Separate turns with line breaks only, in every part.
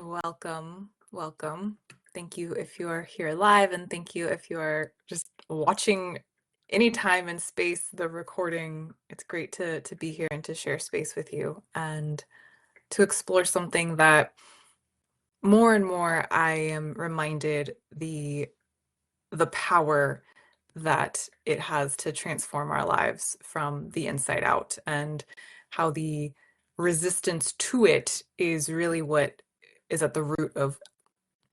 Welcome, welcome. Thank you if you're here live, and thank you if you're just watching any time and space the recording. It's great to be here and to share space with you and to explore something that more and more I am reminded the power that it has to transform our lives from the inside out, and how the resistance to it is really what is at the root of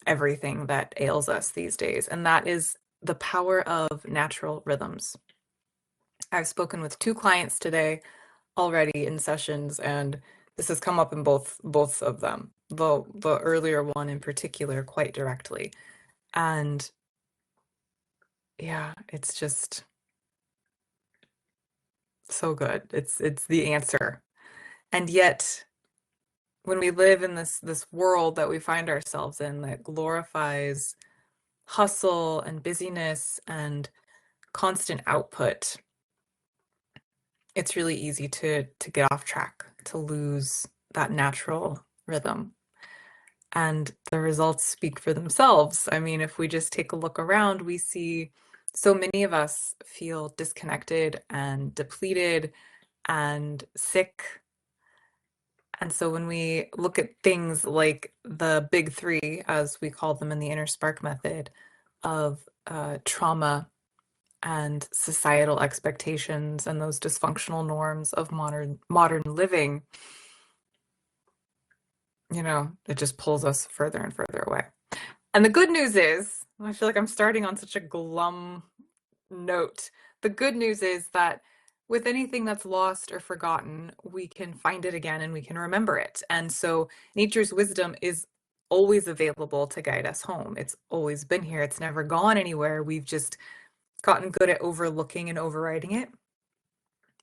everything that ails us these days, and that is the power of natural rhythms. I've spoken with two clients today already in sessions, and this has come up in both of them. The earlier one in particular, quite directly. And yeah, it's just so good. It's the answer. And yet, when we live in this world that we find ourselves in that glorifies hustle and busyness and constant output, it's really easy to get off track, to lose that natural rhythm. And the results speak for themselves. I mean, if we just take a look around, we see so many of us feel disconnected and depleted and sick. And so when we look at things like the big three, as we call them in the InnerSpark method, of trauma and societal expectations and those dysfunctional norms of modern living, it just pulls us further and further away. And the good news is, I feel like I'm starting on such a glum note. The good news is that with anything that's lost or forgotten, we can find it again and we can remember it. And so nature's wisdom is always available to guide us home. It's always been here. It's never gone anywhere. We've just gotten good at overlooking and overriding it.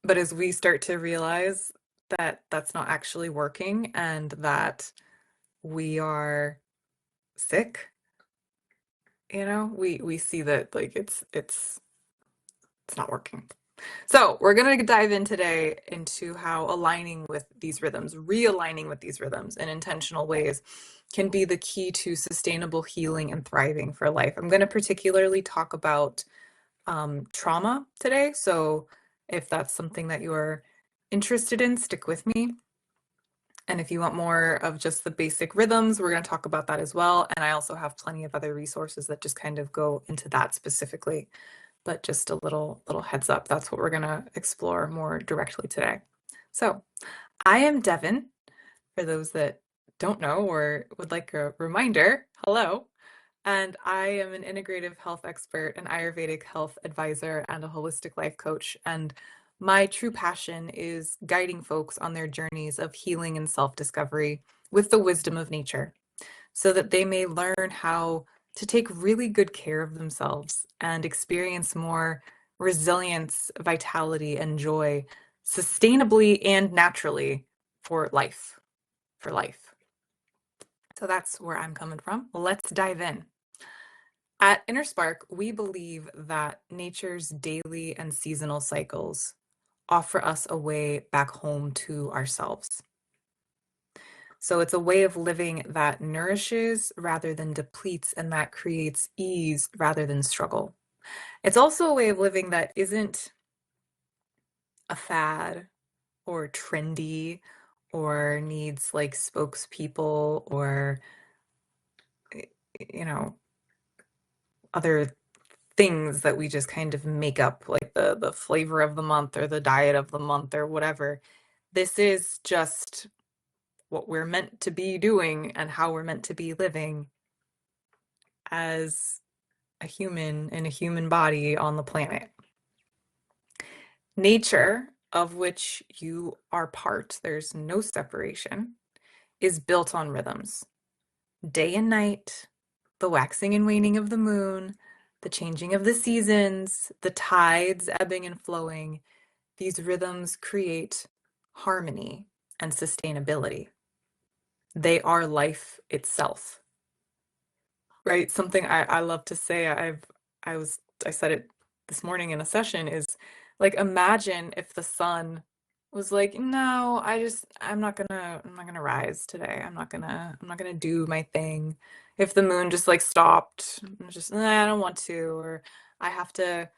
But as we start to realize that that's not actually working and that we are sick, we see that like it's not working. So we're going to dive in today into how aligning with these rhythms, realigning with these rhythms in intentional ways can be the key to sustainable healing and thriving for life. I'm going to particularly talk about trauma today. So if that's something that you're interested in, stick with me. And if you want more of just the basic rhythms, we're going to talk about that as well. And I also have plenty of other resources that just kind of go into that specifically. But just a little heads up, that's what we're going to explore more directly today. So I am Devon, for those that don't know or would like a reminder. Hello. And I am an integrative health expert, an Ayurvedic health advisor, and a holistic life coach. And my true passion is guiding folks on their journeys of healing and self-discovery with the wisdom of nature, so that they may learn how to take really good care of themselves and experience more resilience, vitality, and joy sustainably and naturally for life. So that's where I'm coming from. Let's dive in. At InnerSpark, we believe that nature's daily and seasonal cycles offer us a way back home to ourselves. So it's a way of living that nourishes rather than depletes, and that creates ease rather than struggle. It's also a way of living that isn't a fad or trendy or needs like spokespeople or, you know, other things that we just kind of make up, like the flavor of the month or the diet of the month or whatever. This is just what we're meant to be doing and how we're meant to be living as a human in a human body on the planet. Nature, of which you are part, there's no separation, is built on rhythms. Day and night, the waxing and waning of the moon, the changing of the seasons, the tides ebbing and flowing. These rhythms create harmony and sustainability. They are life itself. Right? Something I love to say, I said it this morning in a session, is like, imagine if the sun was like, no, I'm not gonna rise today. I'm not gonna do my thing. If the moon just like stopped, I'm just, I don't want to, or I have to,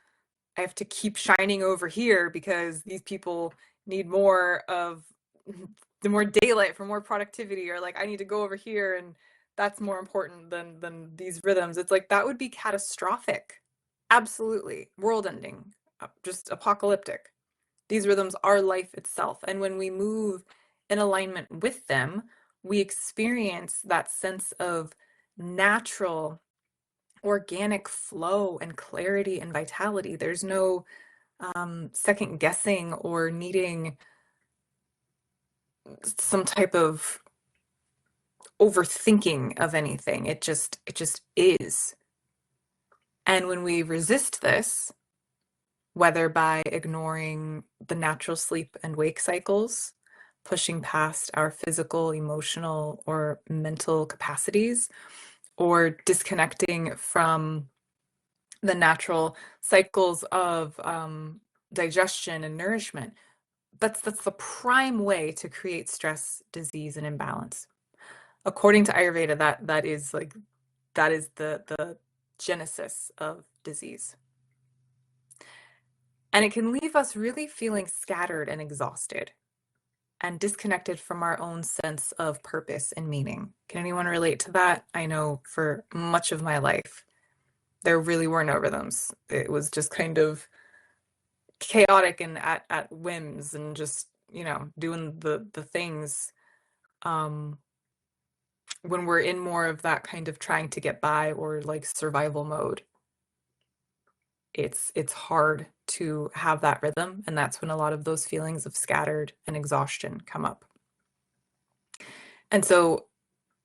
I have to keep shining over here because these people need more of the more daylight for more productivity, or like I need to go over here and that's more important than these rhythms. It's like that would be catastrophic. Absolutely. World ending. Just apocalyptic. These rhythms are life itself. And when we move in alignment with them, we experience that sense of natural, organic flow and clarity and vitality. There's no second guessing or needing some type of overthinking of anything. It just is. And when we resist this, whether by ignoring the natural sleep and wake cycles, pushing past our physical, emotional, or mental capacities, or disconnecting from the natural cycles of digestion and nourishment, that's the prime way to create stress, disease, and imbalance. According to Ayurveda, that is the genesis of disease. And it can leave us really feeling scattered and exhausted and disconnected from our own sense of purpose and meaning. Can anyone relate to that? I know for much of my life, there really were no rhythms. It was just kind of chaotic and at whims and just, doing the things um, when we're in more of that kind of trying to get by or like survival mode. It's hard to have that rhythm, and that's when a lot of those feelings of scattered and exhaustion come up. And so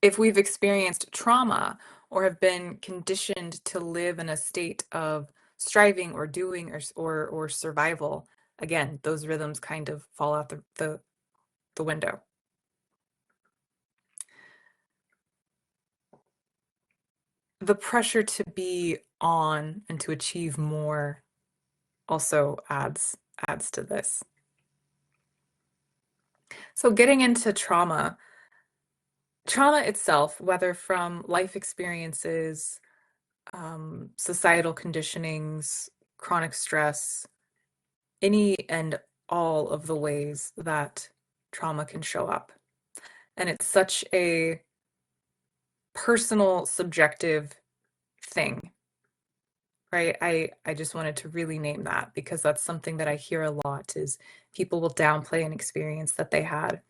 if we've experienced trauma or have been conditioned to live in a state of striving or doing or survival, again, those rhythms kind of fall out the window. The pressure to be on and to achieve more also adds to this. So getting into trauma itself, whether from life experiences, societal conditionings, chronic stress, any and all of the ways that trauma can show up. And it's such a personal, subjective thing, right? I just wanted to really name that because that's something that I hear a lot is people will downplay an experience that they had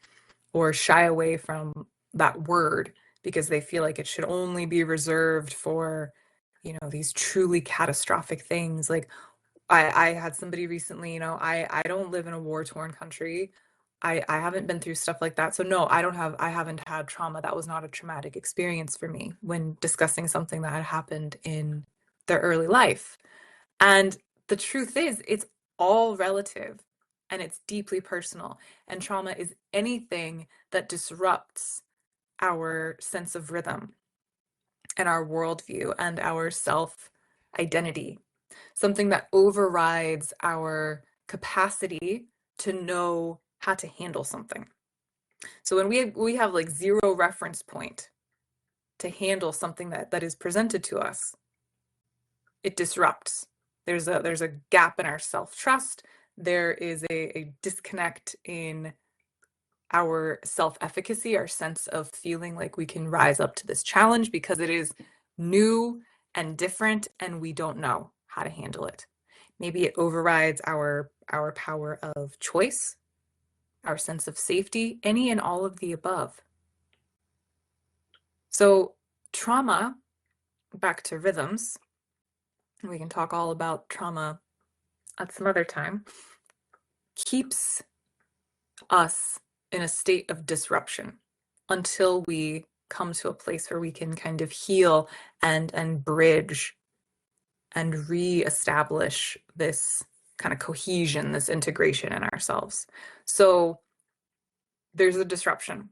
or shy away from that word because they feel like it should only be reserved for, these truly catastrophic things. Like I had somebody recently, I don't live in a war-torn country. I haven't been through stuff like that. So no, I haven't had trauma. That was not a traumatic experience for me when discussing something that had happened in their early life. And the truth is, it's all relative and it's deeply personal. And trauma is anything that disrupts our sense of rhythm and our worldview and our self identity, something that overrides our capacity to know how to handle something. So when we have like zero reference point to handle something that is presented to us, it disrupts. There's a gap in our self-trust. There is a disconnect in our self-efficacy, our sense of feeling like we can rise up to this challenge because it is new and different and we don't know how to handle it. Maybe it overrides our power of choice, our sense of safety, any and all of the above. So trauma, back to rhythms, we can talk all about trauma at some other time, keeps us in a state of disruption until we come to a place where we can kind of heal and bridge and reestablish this kind of cohesion, this integration in ourselves. So there's a disruption.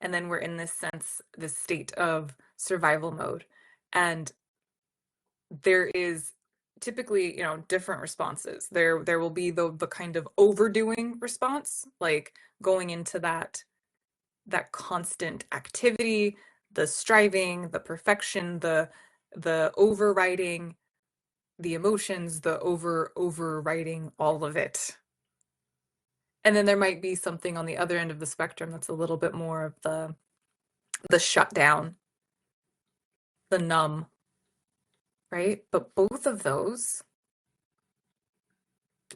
And then we're in this sense, this state of survival mode. And there is typically, different responses. There will be the kind of overdoing response, like going into that constant activity, the striving, the perfection, the overriding the emotions, the overriding all of it. And then there might be something on the other end of the spectrum that's a little bit more of the shutdown, the numb, right? But both of those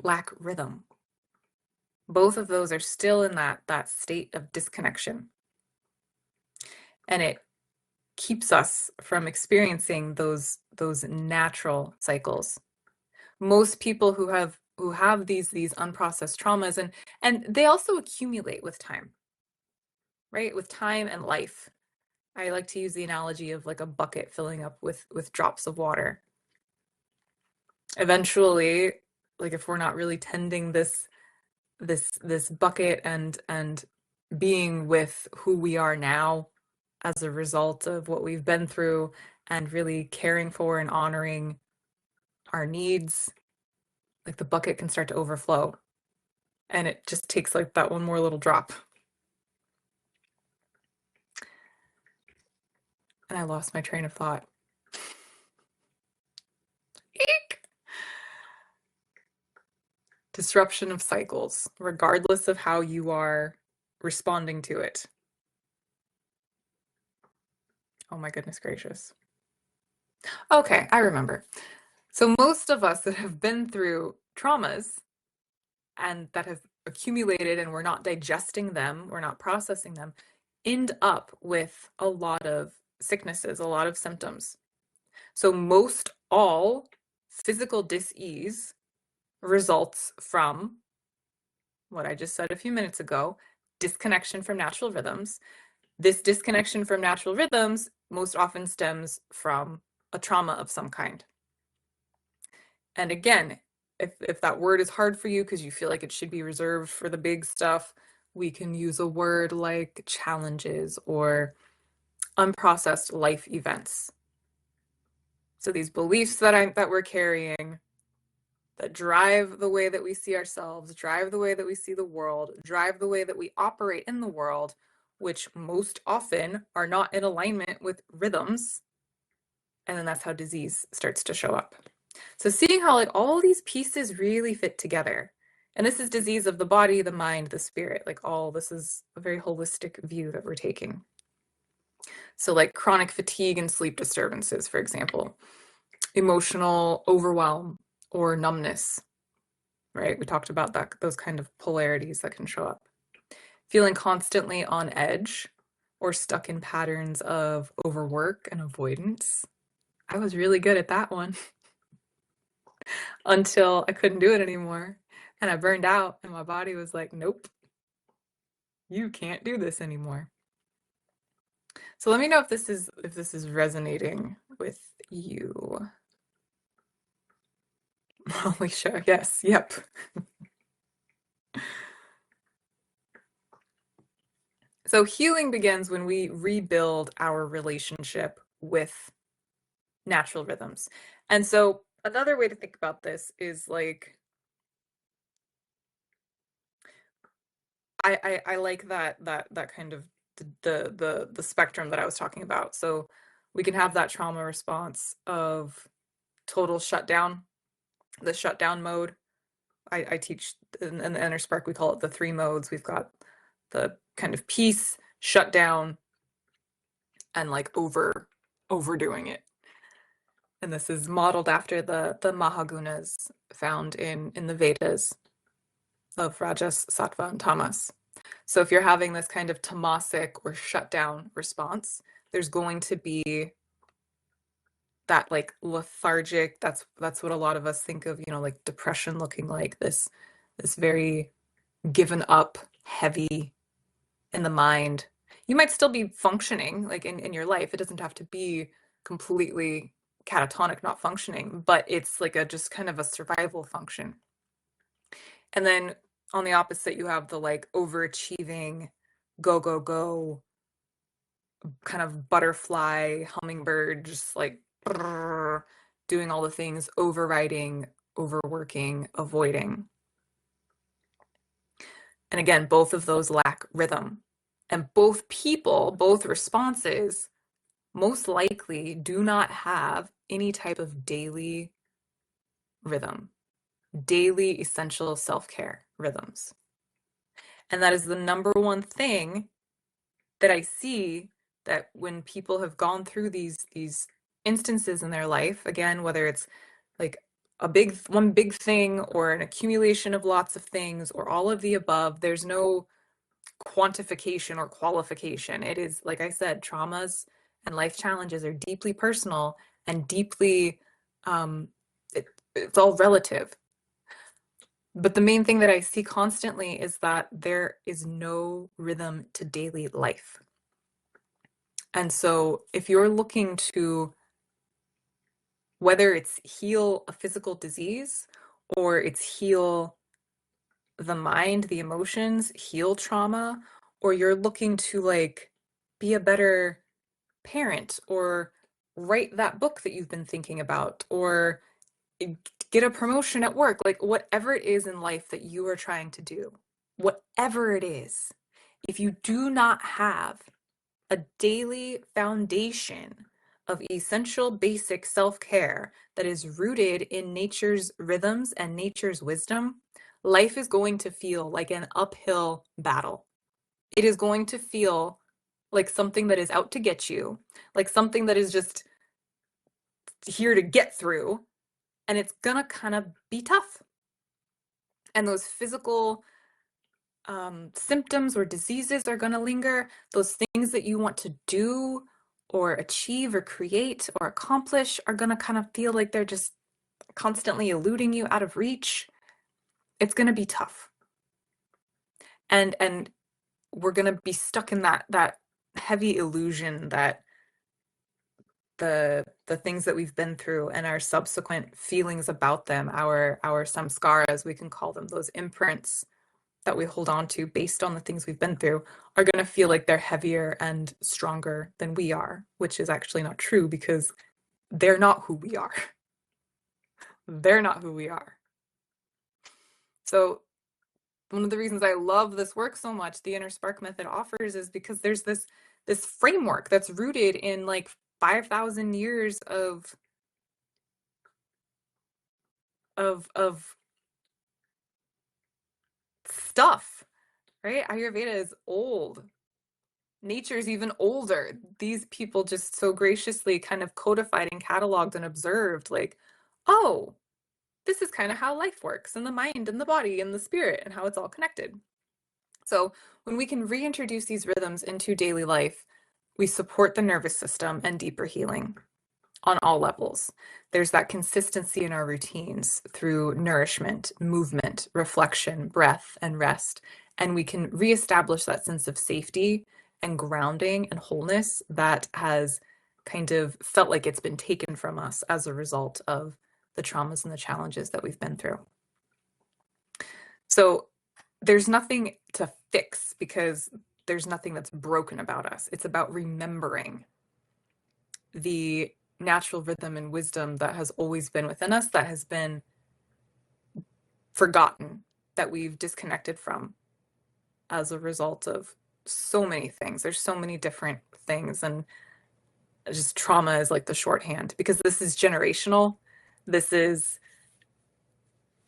lack rhythm. Both of those are still in that state of disconnection. And it keeps us from experiencing those natural cycles. Most people who have these unprocessed traumas, and they also accumulate with time, right? With time and life. I like to use the analogy of like a bucket filling up with drops of water. Eventually, like if we're not really tending this bucket and being with who we are now as a result of what we've been through and really caring for and honoring our needs, like the bucket can start to overflow and it just takes like that one more little drop. And I lost my train of thought. Eek! Disruption of cycles, regardless of how you are responding to it. Oh my goodness gracious. Okay, I remember. So most of us that have been through traumas and that have accumulated and we're not digesting them, we're not processing them, end up with a lot of sicknesses, a lot of symptoms. So most all physical dis-ease results from what I just said a few minutes ago, disconnection from natural rhythms. This disconnection from natural rhythms most often stems from a trauma of some kind. And again, if that word is hard for you because you feel like it should be reserved for the big stuff, we can use a word like challenges or unprocessed life events. So these beliefs that we're carrying that drive the way that we see ourselves, drive the way that we see the world, drive the way that we operate in the world, which most often are not in alignment with rhythms. And then that's how disease starts to show up. So seeing how like all these pieces really fit together. And this is disease of the body, the mind, the spirit, like all this is a very holistic view that we're taking. So like chronic fatigue and sleep disturbances, for example, emotional overwhelm or numbness, right? We talked about that, those kind of polarities that can show up. Feeling constantly on edge or stuck in patterns of overwork and avoidance. I was really good at that one until I couldn't do it anymore. And I burned out and my body was like, nope, you can't do this anymore. So let me know if this is resonating with you. Alicia, yes, yep. So healing begins when we rebuild our relationship with natural rhythms. And so another way to think about this is like I like that kind of the spectrum that I was talking about. So we can have that trauma response of total shutdown, the shutdown mode. I teach in the InnerSpark, we call it the three modes. We've got the kind of peace, shutdown, and like overdoing it. And this is modeled after the Mahagunas found in the Vedas of Rajas, Sattva, and Tamas. So if you're having this kind of tamasic or shutdown response, there's going to be that like lethargic, that's what a lot of us think of, like depression looking like this very given up, heavy in the mind. You might still be functioning like in your life. It doesn't have to be completely catatonic, not functioning, but it's like a just kind of a survival function. And then on the opposite, you have the like overachieving, go, go, go, kind of butterfly, hummingbird, just like brrr, doing all the things, overriding, overworking, avoiding. And again, both of those lack rhythm. And both people, both responses, most likely do not have any type of daily rhythm, daily essential self-care rhythms. And that is the number one thing that I see, that when people have gone through these instances in their life, again, whether it's like one big thing or an accumulation of lots of things or all of the above, there's no quantification or qualification. It is, like I said, traumas and life challenges are deeply personal and deeply, um, it's all relative. But the main thing that I see constantly is that there is no rhythm to daily life. And so if you're looking to, whether it's heal a physical disease or it's heal the mind, the emotions, heal trauma, or you're looking to like be a better parent or write that book that you've been thinking about or get a promotion at work, like whatever it is in life that you are trying to do, whatever it is, if you do not have a daily foundation of essential basic self-care that is rooted in nature's rhythms and nature's wisdom, life is going to feel like an uphill battle. It is going to feel like something that is out to get you, like something that is just here to get through, and it's gonna kind of be tough. And those physical symptoms or diseases are going to linger. Those things that you want to do or achieve or create or accomplish are going to kind of feel like they're just constantly eluding you, out of reach. It's going to be tough. And we're going to be stuck in that heavy illusion that the things that we've been through and our subsequent feelings about them, our samskaras, we can call them, those imprints that we hold on to based on the things we've been through, are going to feel like they're heavier and stronger than we are, which is actually not true, because they're not who we are. They're not who we are. So one of the reasons I love this work so much, the InnerSpark method offers, is because there's this framework that's rooted in like 5,000 years of stuff, right? Ayurveda is old. Nature's even older. These people just so graciously kind of codified and cataloged and observed, like, oh, this is kind of how life works, and the mind and the body and the spirit, and how it's all connected. So when we can reintroduce these rhythms into daily life, we support the nervous system and deeper healing on all levels. There's that consistency in our routines through nourishment, movement, reflection, breath, and rest. And we can reestablish that sense of safety and grounding and wholeness that has kind of felt like it's been taken from us as a result of the traumas and the challenges that we've been through. So there's nothing to fix, because there's nothing that's broken about us. It's about remembering the natural rhythm and wisdom that has always been within us, that has been forgotten, that we've disconnected from as a result of so many things. There's so many different things, and just trauma is like the shorthand, because this is generational. This is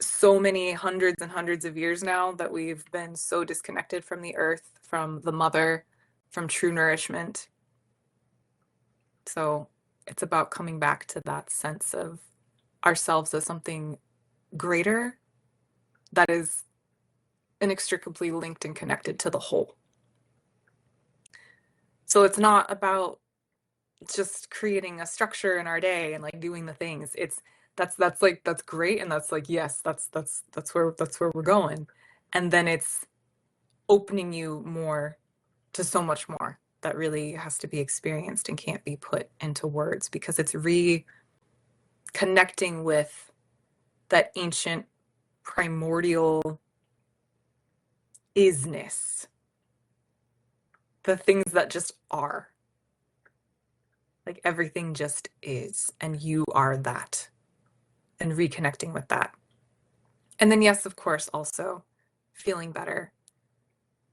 so many hundreds and hundreds of years now that we've been so disconnected from the earth, from the mother, from true nourishment. So it's about coming back to that sense of ourselves as something greater that is inextricably linked and connected to the whole. So it's not about just creating a structure in our day and like doing the things. It's that's great, and that's like, yes, that's where we're going. And then it's opening you more to so much more that really has to be experienced and can't be put into words, because it's reconnecting with that ancient primordial isness, the things that just are. Like everything just is, and you are that. and reconnecting with that. And then, yes, of course, also feeling better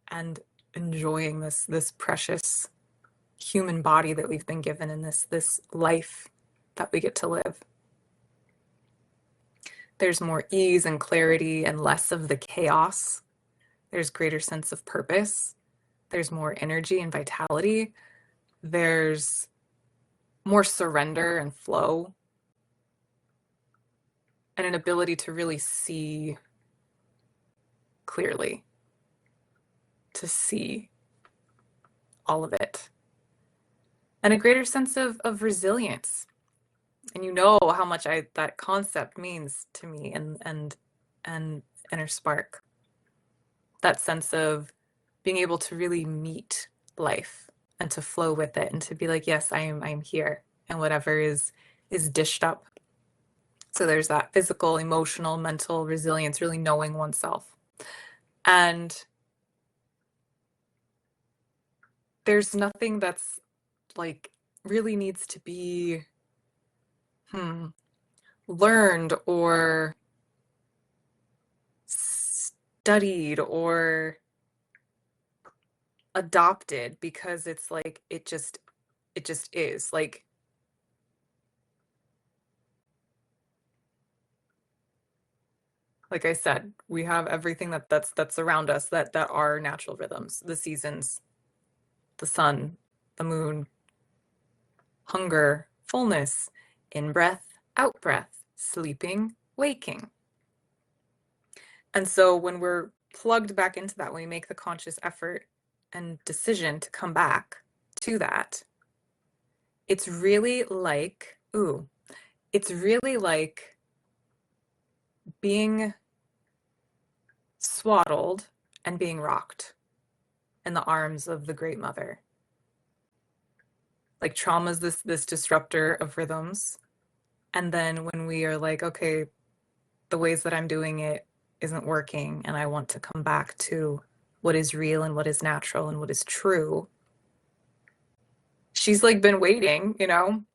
and enjoying this precious human body that we've been given in this life that we get to live. There's more ease and clarity and less of the chaos. There's greater sense of purpose. There's more energy and vitality. There's more surrender and flow, and an ability to really see clearly, to see all of it, and a greater sense of resilience. And you know how much that concept means to me, and InnerSpark. That sense of being able to really meet life and to flow with it and to be like, yes, I'm here, and whatever is dished up. So there's that physical, emotional, mental resilience, really knowing oneself. And there's nothing that's like really needs to be learned or studied or adopted, because it's like it just is. Like I said, we have everything that's around us that are natural rhythms, the seasons, the sun, the moon, hunger, fullness, in breath, out breath, sleeping, waking. And so when we're plugged back into that, when we make the conscious effort and decision to come back to that, it's really like, it's really like being swaddled and being rocked in the arms of the Great Mother. Like trauma is this disruptor of rhythms. And then when we are like, okay, the ways that I'm doing it isn't working, and I want to come back to what is real and what is natural and what is true, she's like been waiting, and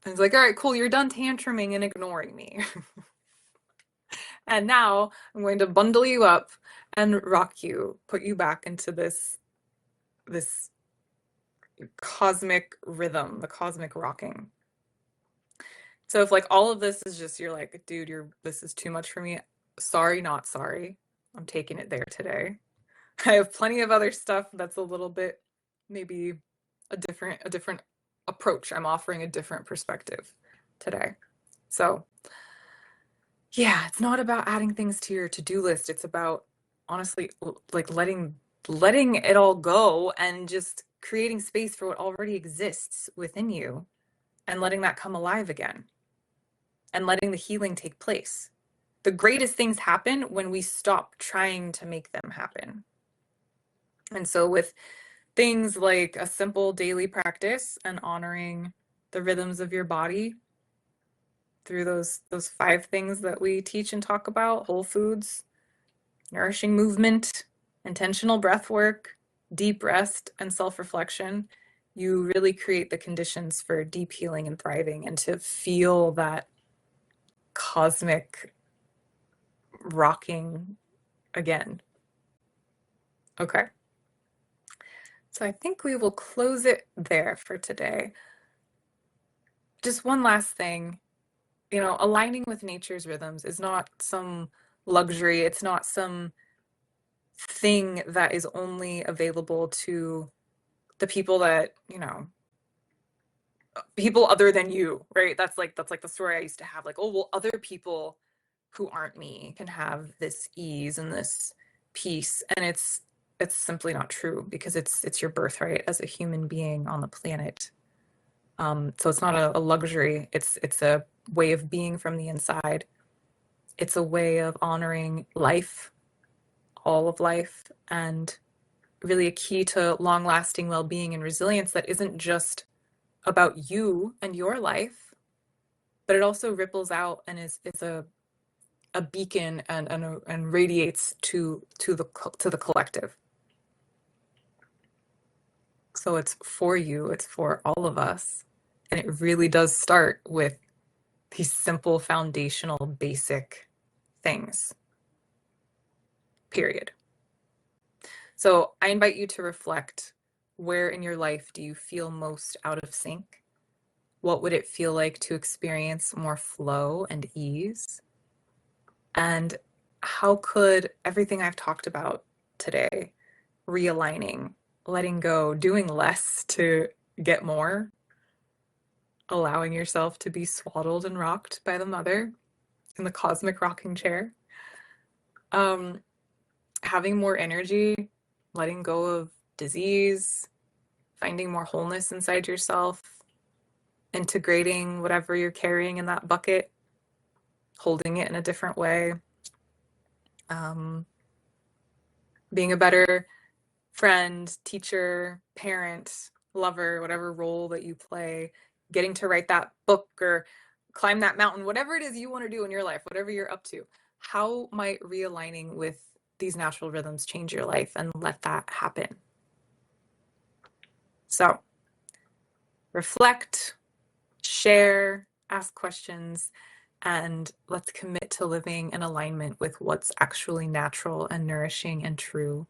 it's like, all right, cool, you're done tantruming and ignoring me. And now I'm going to bundle you up and rock you, put you back into this cosmic rhythm, the cosmic rocking. So if like all of this is just, you're like, dude, this is too much for me. Sorry, not sorry. I'm taking it there today. I have plenty of other stuff that's a little bit maybe a different approach. I'm offering a different perspective today. So yeah, it's not about adding things to your to-do list. It's about honestly like letting it all go and just creating space for what already exists within you and letting that come alive again and letting the healing take place. The greatest things happen when we stop trying to make them happen. And so with things like a simple daily practice and honoring the rhythms of your body through those 5 things that we teach and talk about: whole foods, nourishing movement, intentional breath work, deep rest, and self-reflection, you really create the conditions for deep healing and thriving, and to feel that cosmic rocking again. Okay. So I think we will close it there for today. Just one last thing, aligning with nature's rhythms is not some luxury. It's not some thing that is only available to the people that, people other than you, right? That's like the story I used to have. Like, oh, well, other people who aren't me can have this ease and this peace. And it's simply not true, because it's your birthright as a human being on the planet. So it's not a luxury. It's a way of being from the inside. It's a way of honoring life, all of life, and really a key to long-lasting well-being and resilience that isn't just about you and your life, but it also ripples out and is a beacon and radiates to the collective. So it's for you, it's for all of us, and it really does start with these simple, foundational, basic things, period. So I invite you to reflect, where in your life do you feel most out of sync? What would it feel like to experience more flow and ease? And how could everything I've talked about today, realigning, letting go, doing less to get more, allowing yourself to be swaddled and rocked by the mother in the cosmic rocking chair, having more energy, letting go of disease, finding more wholeness inside yourself, integrating whatever you're carrying in that bucket, holding it in a different way, being a better friend, teacher, parent, lover, whatever role that you play, getting to write that book or climb that mountain, whatever it is you want to do in your life, whatever you're up to. How might realigning with these natural rhythms change your life, and let that happen? So reflect, share, ask questions, and let's commit to living in alignment with what's actually natural and nourishing and true.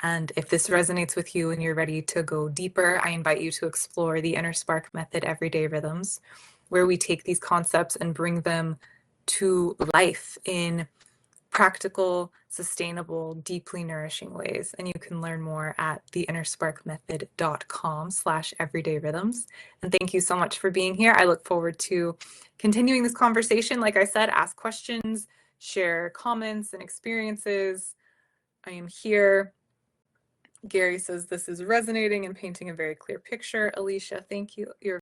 And if this resonates with you and you're ready to go deeper, I invite you to explore the InnerSpark method, Everyday Rhythms, where we take these concepts and bring them to life in practical, sustainable, deeply nourishing ways. And you can learn more at theinnersparkmethod.com/everydayrhythms. And thank you so much for being here. I look forward to continuing this conversation. Like I said, ask questions, share comments and experiences. I am here. Gary says this is resonating and painting a very clear picture. Alicia, thank you. You're